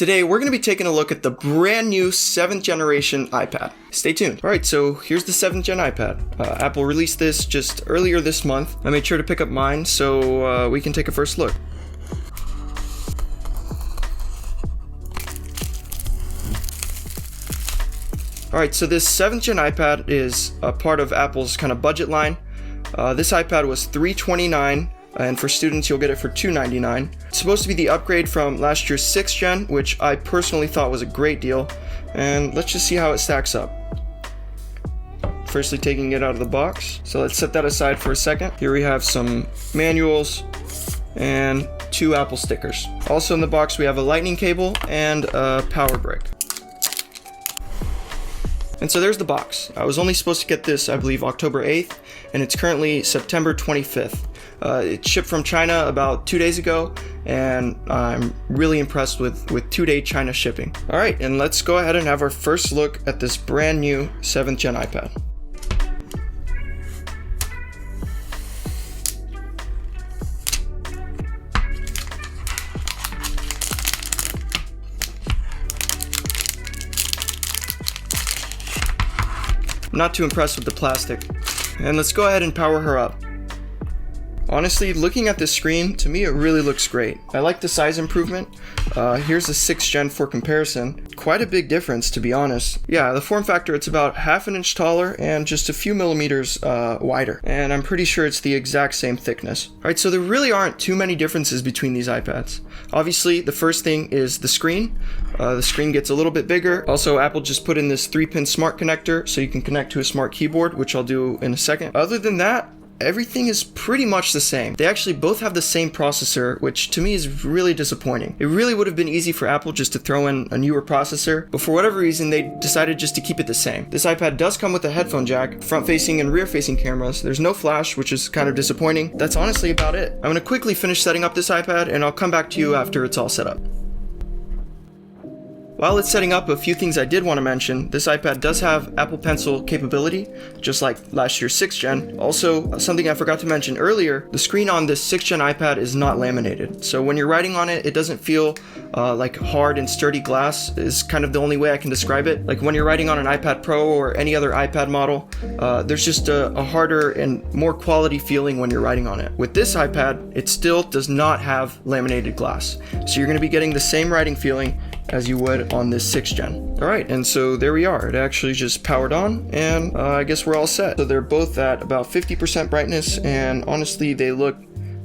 Today we're going to be taking a look at the brand new 7th generation iPad. Stay tuned. Alright, so here's the 7th gen iPad. Apple released this just earlier this month. I made sure to pick up mine so we can take a first look. Alright, so this 7th gen iPad is a part of Apple's kind of budget line. This iPad was $329, and for students you'll get it for $299. It's supposed to be the upgrade from last year's 6th gen, which I personally thought was a great deal. And let's just see how it stacks up. Firstly, taking it out of the box. So let's set that aside for a second. Here we have some manuals and 2 Apple stickers. Also in the box we have a lightning cable and a power brick. And so there's the box. I was only supposed to get this, I believe, October 8th, and it's currently September 25th. It shipped from China about 2 days ago, and I'm really impressed with 2-day China shipping. Alright, and let's go ahead and have our first look at this brand new 7th gen iPad. I'm not too impressed with the plastic. And let's go ahead and power her up. Honestly, looking at this screen, to me it really looks great. I like the size improvement. Here's the 6th gen for comparison. Quite a big difference, to be honest. Yeah, the form factor, it's about half an inch taller and just a few millimeters wider. And I'm pretty sure it's the exact same thickness. Alright, so there really aren't too many differences between these iPads. Obviously, the first thing is the screen. The screen gets a little bit bigger. Also, Apple just put in this 3-pin smart connector so you can connect to a smart keyboard, which I'll do in a second. Other than that, everything is pretty much the same. They actually both have the same processor, which to me is really disappointing. It really would have been easy for Apple just to throw in a newer processor, but for whatever reason they decided just to keep it the same. This iPad does come with a headphone jack, front-facing and rear-facing cameras. There's no flash, which is kind of disappointing. That's honestly about it. I'm gonna quickly finish setting up this iPad and I'll come back to you after it's all set up. While it's setting up, a few things I did want to mention. This iPad does have Apple Pencil capability, just like last year's 6th gen. Also, something I forgot to mention earlier, the screen on this 6th gen iPad is not laminated. So when you're writing on it, it doesn't feel like hard and sturdy glass is kind of the only way I can describe it. Like when you're writing on an iPad Pro or any other iPad model, there's just a harder and more quality feeling when you're writing on it. With this iPad, it still does not have laminated glass. So you're going to be getting the same writing feeling as you would on this 6th gen. Alright, and so there we are. It actually just powered on, and I guess we're all set. So they're both at about 50% brightness, and honestly, they look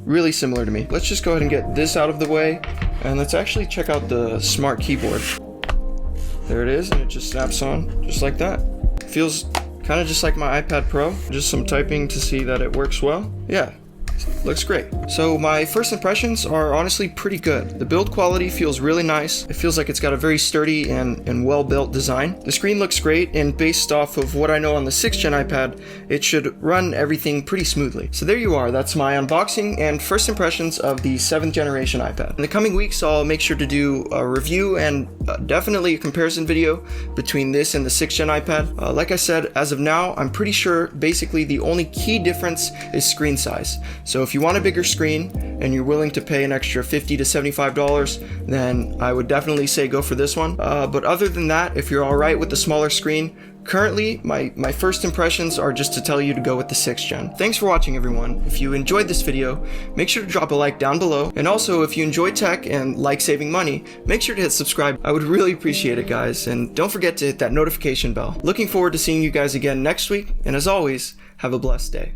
really similar to me. Let's just go ahead and get this out of the way, and let's actually check out the smart keyboard. There it is, and it just snaps on, just like that. Feels kind of just like my iPad Pro. Just some typing to see that it works well. Yeah. Looks great. So my first impressions are honestly pretty good. The build quality feels really nice. It feels like it's got a very sturdy and well-built design. The screen looks great, and based off of what I know on the 6th gen iPad, it should run everything pretty smoothly. So there you are. That's my unboxing and first impressions of the 7th generation iPad. In the coming weeks, I'll make sure to do a review and definitely a comparison video between this and the 6th gen iPad. Like I said, as of now, I'm pretty sure basically the only key difference is screen size. So if you want a bigger screen and you're willing to pay an extra $50 to $75, then I would definitely say go for this one. But other than that, if you're alright with the smaller screen, currently my first impressions are just to tell you to go with the 6th gen. Thanks for watching, everyone. If you enjoyed this video, make sure to drop a like down below. And also, if you enjoy tech and like saving money, make sure to hit subscribe. I would really appreciate it, guys. And don't forget to hit that notification bell. Looking forward to seeing you guys again next week. And as always, have a blessed day.